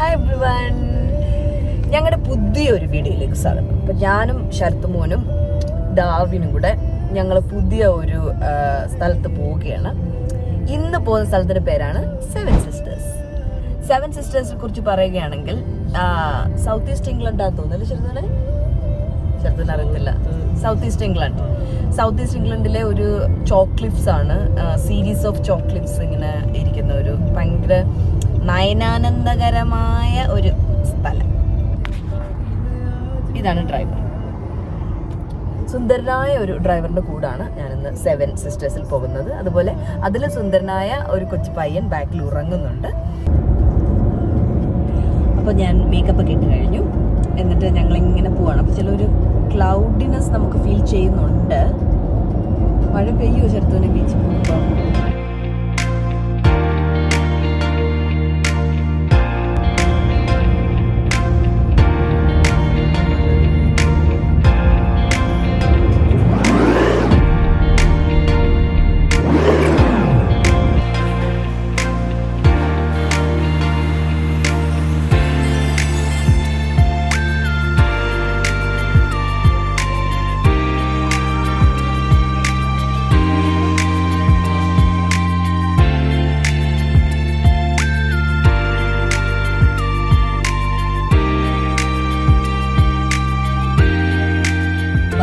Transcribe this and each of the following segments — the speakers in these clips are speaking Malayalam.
ഹായ് എവ്രിവൺ, ഞങ്ങളുടെ പുതിയൊരു വീഡിയോയിലേക്ക് സ്വാഗതം. അപ്പം ഞാനും ശരത്തുമോനും ഡാർവിനും കൂടെ ഞങ്ങൾ പുതിയ ഒരു സ്ഥലത്ത് പോവുകയാണ്. ഇന്ന് പോകുന്ന സ്ഥലത്തിൻ്റെ പേരാണ് സെവൻ സിസ്റ്റേഴ്സ്. സെവൻ സിസ്റ്റേഴ്സിനെ കുറിച്ച് പറയുകയാണെങ്കിൽ സൗത്ത് ഈസ്റ്റ് ഇംഗ്ലണ്ടാന്ന് തോന്നുന്നു. ശരത്തിന് അറിയത്തില്ല. സൗത്ത് ഈസ്റ്റ് ഇംഗ്ലണ്ടിലെ ഒരു ചോക്ലിഫ്സ് ആണ്. സീരീസ് ഓഫ് ചോക്ലിഫ്സ് ഇങ്ങനെ ഇരിക്കുന്ന ഒരു ഭയങ്കര നയനാനന്ദകരമായ ഒരു സ്ഥലം. ഇതാണ് ഡ്രൈവർ. സുന്ദരനായ ഒരു ഡ്രൈവറിന്റെ കൂടാണ് ഞാനിന്ന് സെവൻ സിസ്റ്റേഴ്സിൽ പോകുന്നത്. അതുപോലെ അതിൽ സുന്ദരനായ ഒരു കൊച്ചു പയ്യൻ ബാക്കിൽ ഉറങ്ങുന്നുണ്ട്. അപ്പോൾ ഞാൻ മേക്കപ്പ് ഒക്കെ ഇട്ട് കഴിഞ്ഞു. എന്നിട്ട് ഞങ്ങളിങ്ങനെ പോവാണ്. അപ്പോൾ ചിലൊരു ക്ലൗഡിനെസ് നമുക്ക് ഫീൽ ചെയ്യുന്നുണ്ട്. മഴ പെയ്യുമോ ശരത്തുവിനെ ബീച്ചിൽ പോകുമ്പോൾ?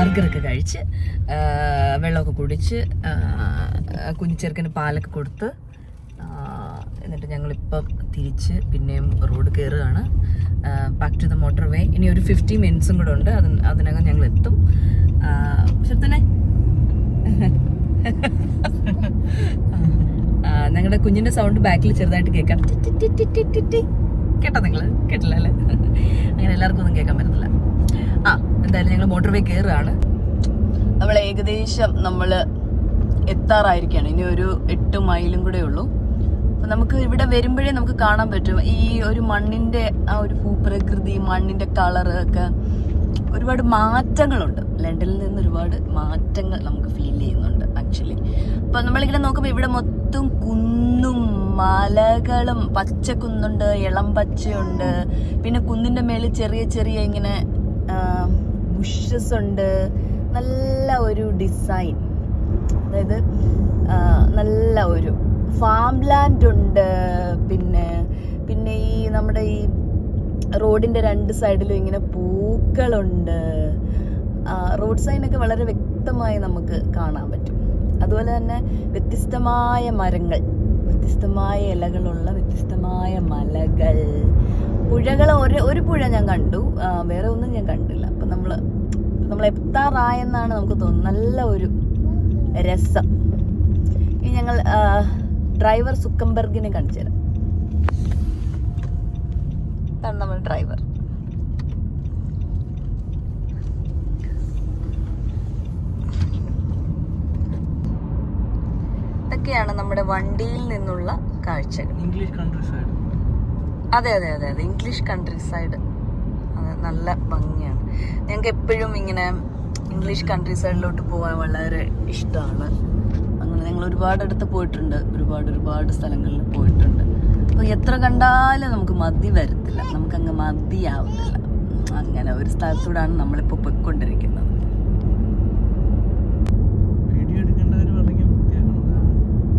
ബർഗറൊക്കെ കഴിച്ച് വെള്ളമൊക്കെ കുടിച്ച് കുഞ്ഞിച്ചെറുക്കന് പാലൊക്കെ കൊടുത്ത് എന്നിട്ട് ഞങ്ങളിപ്പം തിരിച്ച് പിന്നെയും റോഡ് കയറുകയാണ്. ബാക്ക് ടു ദ മോട്ടോർ വേ. ഇനി ഒരു 50 മിനിറ്റ്സും കൂടെ ഉണ്ട്. അതിനകം ഞങ്ങൾ എത്തും. ശരത്തനെ ഞങ്ങളുടെ കുഞ്ഞിൻ്റെ സൗണ്ട് ബാക്കിൽ ചെറുതായിട്ട് കേൾക്കാം. കേട്ടോ? നിങ്ങൾ കേട്ടില്ല അല്ലേ? അങ്ങനെ എല്ലാവർക്കും ഒന്നും കേൾക്കാൻ പറ്റത്തില്ല. എന്തായാലും ഞങ്ങൾ മോട്ടോർ വേ കയറുകയാണ്. നമ്മൾ ഏകദേശം എത്താറായിരിക്കുകയാണ്. ഇനി ഒരു 8 മൈലും കൂടെ ഉള്ളൂ. അപ്പം നമുക്ക് ഇവിടെ വരുമ്പോഴേ നമുക്ക് കാണാൻ പറ്റും ഈ ഒരു മണ്ണിൻ്റെ ആ ഒരു ഭൂപ്രകൃതി, മണ്ണിൻ്റെ കളറ് ഒക്കെ ഒരുപാട് മാറ്റങ്ങളുണ്ട്. ലണ്ടനിൽ നിന്ന് ഒരുപാട് മാറ്റങ്ങൾ നമുക്ക് ഫീൽ ചെയ്യുന്നുണ്ട് ആക്ച്വലി. അപ്പം നമ്മളിങ്ങനെ നോക്കുമ്പോൾ ഇവിടെ മൊത്തം കുന്നും മലകളും, പച്ചക്കുന്നുണ്ട്, ഇളം പച്ചയുണ്ട്. പിന്നെ കുന്നിൻ്റെ മേളിൽ ചെറിയ ചെറിയ ഇങ്ങനെ ബുഷസ് ഉണ്ട്. നല്ല ഒരു ഡിസൈൻ, അതായത് നല്ല ഒരു ഫാം ലാൻഡ് ഉണ്ട്. പിന്നെ ഈ നമ്മുടെ ഈ റോഡിൻ്റെ 2 സൈഡിലും ഇങ്ങനെ പൂക്കളുണ്ട്. റോഡ് സൈനൊക്കെ വളരെ വ്യക്തമായി നമുക്ക് കാണാൻ പറ്റും. അതുപോലെ തന്നെ വ്യത്യസ്തമായ മരങ്ങൾ, വ്യത്യസ്തമായ ഇലകളുള്ള വ്യത്യസ്തമായ മലകൾ, പുഴകൾ. ഒരു പുഴ ഞാൻ കണ്ടു, വേറെ ഒന്നും ഞാൻ കണ്ടില്ല. അപ്പം നമ്മൾ എത്താറായെന്നാണ് നമുക്ക് തോന്നുന്നത്. നല്ല ഒരു രസം. ഇനി ഞങ്ങൾ ഡ്രൈവർ സുക്കംബർഗിനെ കാണിച്ചു തരാം. ഇതാണ് നമ്മുടെ ഡ്രൈവർ. ഇതൊക്കെയാണ് നമ്മുടെ വണ്ടിയിൽ നിന്നുള്ള കാഴ്ചകൾ. English country side. അതെ, ഇംഗ്ലീഷ് കൺട്രി സൈഡ്. അത് നല്ല ഭംഗിയാണ്. ഞങ്ങൾക്ക് എപ്പോഴും ഇങ്ങനെ ഇംഗ്ലീഷ് കൺട്രി സൈഡിലോട്ട് പോകാൻ വളരെ ഇഷ്ടമാണ്. അങ്ങനെ ഞങ്ങൾ ഒരുപാട് അടുത്ത് പോയിട്ടുണ്ട്, ഒരുപാട് സ്ഥലങ്ങളിൽ പോയിട്ടുണ്ട്. അപ്പോൾ എത്ര കണ്ടാലും നമുക്ക് മതി വരത്തില്ല, നമുക്കങ്ങ് മതിയാവത്തില്ല. അങ്ങനെ ഒരു സ്ഥലത്തൂടാണ് നമ്മളിപ്പോൾ പോയിക്കൊണ്ടിരിക്കുന്നത്.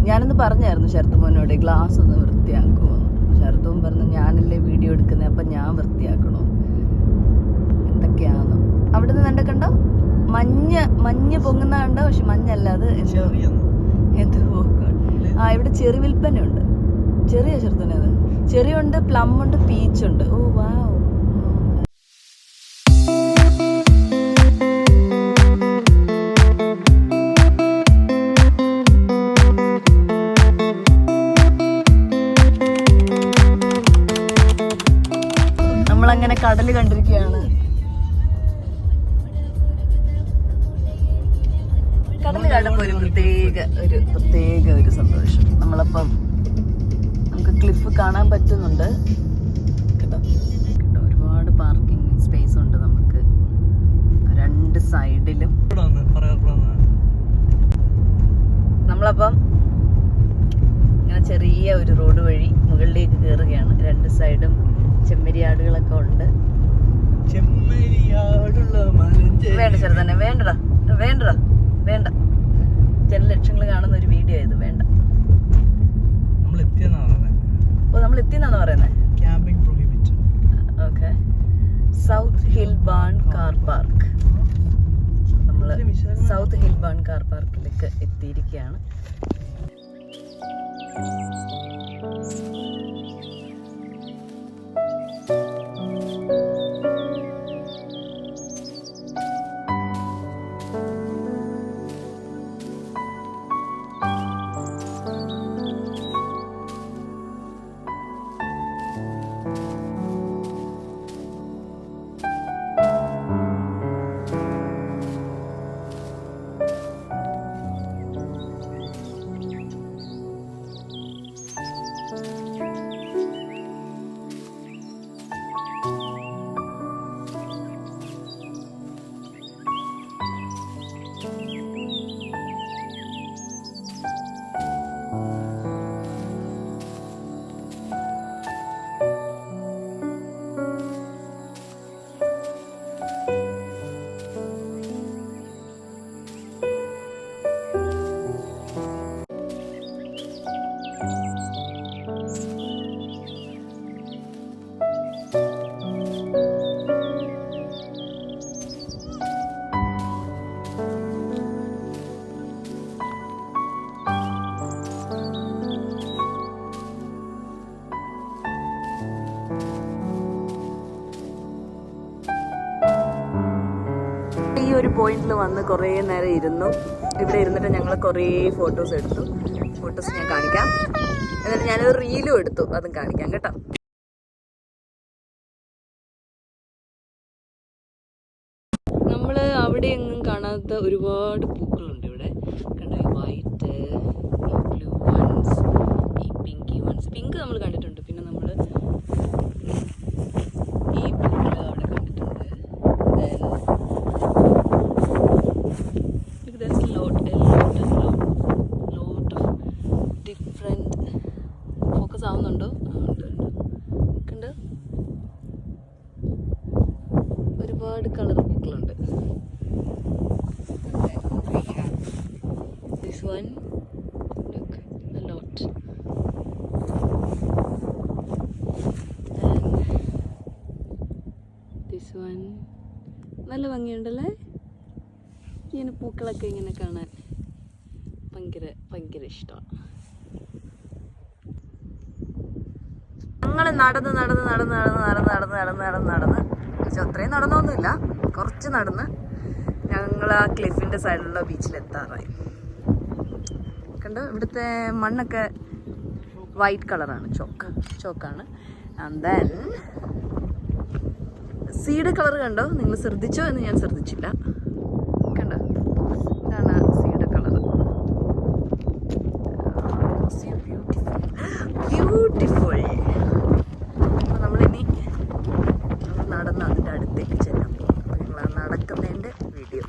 ഞാനൊന്ന് പറഞ്ഞായിരുന്നു ശരത്തുമോനോട് ഗ്ലാസ് ഒന്ന് വൃത്തിയാക്കുമോ. ശരത്തും പറഞ്ഞു ഞാനല്ലേ വീഡിയോ എടുക്കുന്നത്, അപ്പം ഞാൻ വൃത്തിയാക്കണോ. എന്തൊക്കെയാണോ അവിടെ നിന്ന് എൻ്റെ കണ്ടോ മഞ്ഞ് പൊങ്ങുന്ന കണ്ടോ. പക്ഷെ മഞ്ഞല്ല, അത് എന്തോ ഇവിടെ ചെറി വിൽപ്പനയുണ്ട്. ചെറിയ ശരത്തുനത് ചെറിയുണ്ട്, പ്ലം ഉണ്ട്, പീച്ചുണ്ട്. ഓ വാവ്. നമ്മളങ്ങനെ കടല് കണ്ടിരിക്കുകയാണ്. കടല് കണ്ടപ്പോൾ ഒരു പ്രത്യേക ഒരു സന്തോഷം. നമ്മളപ്പം നമുക്ക് ക്ലിഫ് കാണാൻ പറ്റുന്നുണ്ട് കേട്ടോ. ഒരുപാട് പാർക്കിംഗ് സ്പേസ് ഉണ്ട് നമുക്ക് 2 സൈഡിലും. നമ്മളപ്പം ഇങ്ങനെ ചെറിയ ഒരു റോഡ് വഴി മുകളിലേക്ക് കയറുകയാണ്. 2 സൈഡും വേണ്ട ചെറുതന്നെ, വേണ്ടടാ വേണ്ടടാ വേണ്ട. ജനലക്ഷങ്ങൾ കാണുന്ന ഒരു വീഡിയോ ഇത്, വേണ്ട. ഓ, നമ്മൾ എത്തിയെന്നാണോ പറയുന്നത്? Okay, south hill barn car park. നമ്മള് സൗത്ത് ഹിൽ ബാൺ കാർ പാർക്കിലേക്ക് എത്തിയിരിക്കുകയാണ്. ഈ ഒരു പോയിന്റിൽ വന്ന് കുറേ നേരം ഇരുന്നു. ഇവിടെ ഇരുന്നിട്ട് ഞങ്ങൾ കുറേ ഫോട്ടോസ് എടുത്തു. ഫോട്ടോസ് ഞാൻ കാണിക്കാം. എന്നിട്ട് ഞാനൊരു റീലും എടുത്തു, അതും കാണിക്കാം കേട്ടോ. നമ്മൾ അവിടെ എങ്ങും കാണാത്ത ഒരുപാട് പൂക്കളുണ്ട് ഇവിടെ. കണ്ടോ, ഈ വൈറ്റ്, ഈ ബ്ലൂ വൺസ്, ഈ പിങ്കി വൺസ്. പിങ്ക് നമ്മൾ കണ്ടിട്ടുണ്ട്. പിന്നെ നമ്മൾ ഈ പൂക്കൾ അവിടെ കണ്ടിട്ടുണ്ട്. ഫോക്കസ് ആവുന്നുണ്ടോ? ഉണ്ട്. കണ്ട് ഒരുപാട് കളർ പൂക്കളുണ്ട്. This one, look, a lot. And this one, നല്ല ഭംഗിയുണ്ടല്ലേ ഇങ്ങനെ പൂക്കളൊക്കെ ഇങ്ങനെ കാണാൻ. ഭയങ്കര ഇഷ്ടമാണ്. ഞങ്ങൾ നടന്ന് പക്ഷെ അത്രയും നടന്നൊന്നുമില്ല, കുറച്ച് നടന്ന് ഞങ്ങൾ ആ ക്ലിഫിൻ്റെ സൈഡിലുള്ള ബീച്ചിലെത്താറായി. കണ്ടോ, ഇവിടുത്തെ മണ്ണൊക്കെ വൈറ്റ് കളറാണ്, ചോക്കാണ്. ആൻഡ് ദെൻ സീഡ് കളർ കണ്ടോ? നിങ്ങൾ ശ്രദ്ധിച്ചോ എന്ന് ഞാൻ ശ്രദ്ധിച്ചില്ല. കണ്ടോ, ഇതാണ് സീഡ് കളർ. ബ്യൂട്ടിഫുൾ. അപ്പോൾ നമ്മളിനി നടന്ന് അതിൻ്റെ അടുത്തേക്ക് ചെല്ലാൻ പോകും. അപ്പോൾ നിങ്ങൾ ആ നടക്കുന്നതിൻ്റെ വീഡിയോ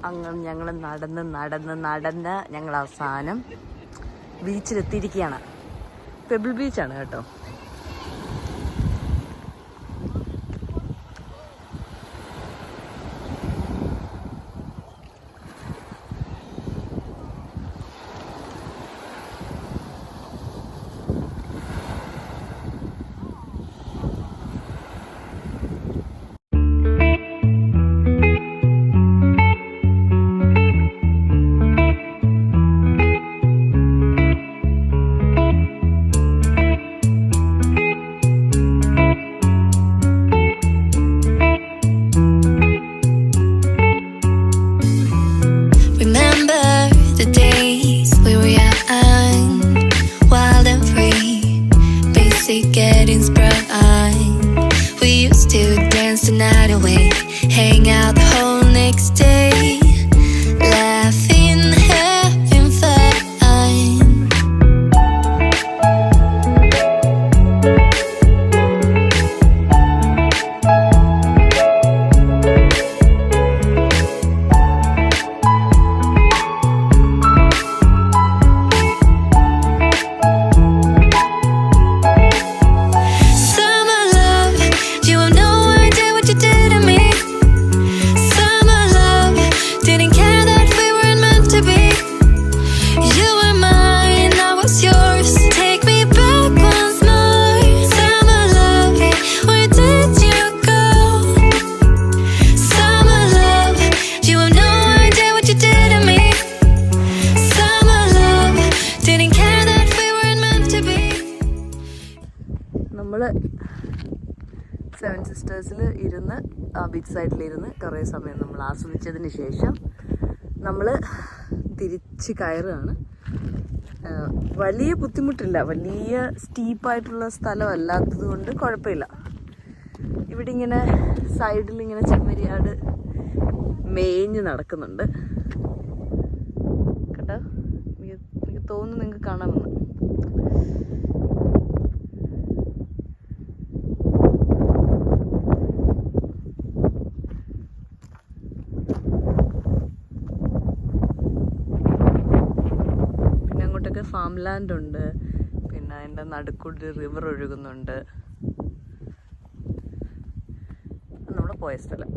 അങ്ങനെ ഞങ്ങൾ നടന്ന് ഞങ്ങൾ അവസാനം ബീച്ചിലെത്തിയിരിക്കുകയാണ്. പെബിൾ ബീച്ചാണ് കേട്ടോ. dreams bright. We used to dance the night away, hang out the whole next day, laughing, having fun. നമ്മൾ സെവൻ സിസ്റ്റേഴ്സിൽ ഇരുന്ന് ബീച്ച് സൈഡിലിരുന്ന് കുറേ സമയം നമ്മൾ ആസ്വദിച്ചതിന് ശേഷം നമ്മൾ തിരിച്ച് കയറുകയാണ്. വലിയ ബുദ്ധിമുട്ടില്ല, വലിയ സ്റ്റീപ്പായിട്ടുള്ള സ്ഥലമല്ലാത്തത് കൊണ്ട് കുഴപ്പമില്ല. ഇവിടെ ഇങ്ങനെ സൈഡിൽ ഇങ്ങനെ ചെമ്മരിയാട് മേഞ്ഞ് നടക്കുന്നുണ്ട് കേട്ടോ. എനിക്ക് തോന്നുന്നു നിങ്ങൾക്ക് കാണാമെന്ന്. ഫാം ലാൻഡ് ഉണ്ട്, പിന്നെ അതിൻ്റെ നടുക്കൂടി റിവർ ഒഴുകുന്നുണ്ട്. നമ്മൾ പോയ സ്ഥലം.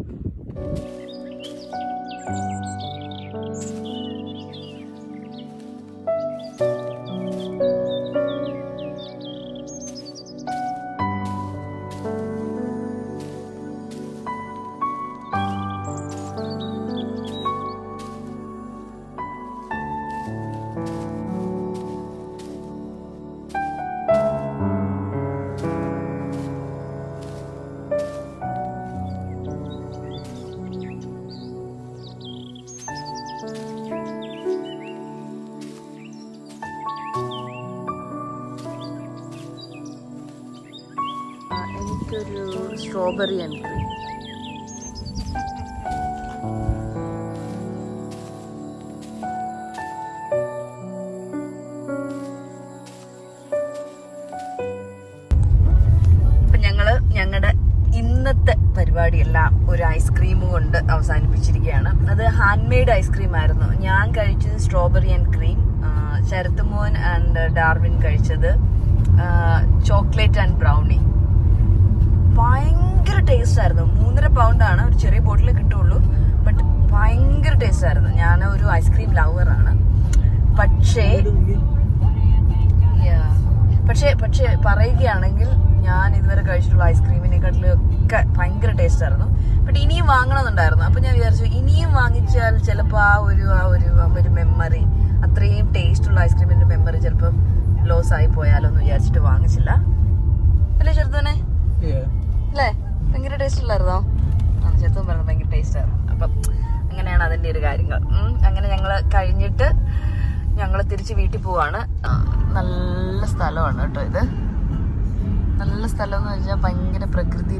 എനിക്കൊരു സ്ട്രോബെറി ആൻഡ് ക്രീം. ഇപ്പം ഞങ്ങളുടെ ഇന്നത്തെ പരിപാടിയെല്ലാം ഒരു ഐസ്ക്രീം കൊണ്ട് അവസാനിപ്പിച്ചിരിക്കുകയാണ്. അത് ഹാൻഡ് മെയ്ഡ് ഐസ്ക്രീം ആയിരുന്നു. ഞാൻ കഴിച്ചത് സ്ട്രോബെറി ആൻഡ് ക്രീം, ശരത് മോൻ ആൻഡ് ഡാർവിൻ കഴിച്ചത് ചോക്ലേറ്റ് ആൻഡ് ബ്രൗണി. ഭയങ്കര ടേസ്റ്റ് ആയിരുന്നു. 3.5 പൗണ്ടാണ്, ഒരു ചെറിയ ബോട്ടിൽ കിട്ടുള്ളൂ. ബട്ട് ഭയങ്കര ടേസ്റ്റ് ആയിരുന്നു. ഞാൻ ഒരു ഐസ്ക്രീം ലവറാണ്. പക്ഷേ പറയുകയാണെങ്കിൽ ഞാൻ ഇതുവരെ കഴിച്ചിട്ടുള്ള ഐസ്ക്രീമിനെക്കാട്ടിലൊക്കെ ഭയങ്കര ടേസ്റ്റ് ആയിരുന്നു. ബട്ട് ഇനിയും വാങ്ങണമെന്നുണ്ടായിരുന്നു. അപ്പം ഞാൻ വിചാരിച്ചു ഇനിയും വാങ്ങിച്ചാൽ ചിലപ്പോൾ ആ ഒരു മെമ്മറി, അത്രയും ടേസ്റ്റുള്ള ഐസ്ക്രീമിൻ്റെ മെമ്മറി ചിലപ്പം ലോസ് ആയി പോയാലോ എന്ന് വിചാരിച്ചിട്ട് വാങ്ങിച്ചില്ല. അല്ലേ ചെറുതോനെ? അല്ലേ? ഭയങ്കര ടേസ്റ്റ് ഉള്ളായിരുന്നോ? ചെറുത്തും പറഞ്ഞു ഭയങ്കര ടേസ്റ്റ് ആയിരുന്നു. അപ്പം അങ്ങനെയാണ് അതിൻ്റെ ഒരു കാര്യങ്ങൾ. അങ്ങനെ ഞങ്ങൾ കഴിഞ്ഞിട്ട് ഞങ്ങൾ തിരിച്ച് വീട്ടിൽ പോവാണ്. നല്ല സ്ഥലമാണ് കേട്ടോ ഇത്. നല്ല സ്ഥലം എന്ന് വെച്ചാൽ ഭയങ്കര പ്രകൃതി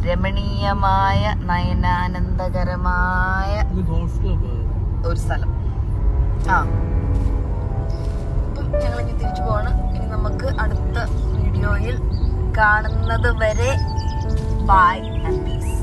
രമണീയമായ നയനാനന്ദകരമായ ഒരു സ്ഥലം. അപ്പം ഞങ്ങളിനി തിരിച്ചു പോവാണ്. ഇനി നമുക്ക് അടുത്ത വീഡിയോയിൽ കാണുന്നത് വരെ ബൈ ആൻഡ് പീസ്.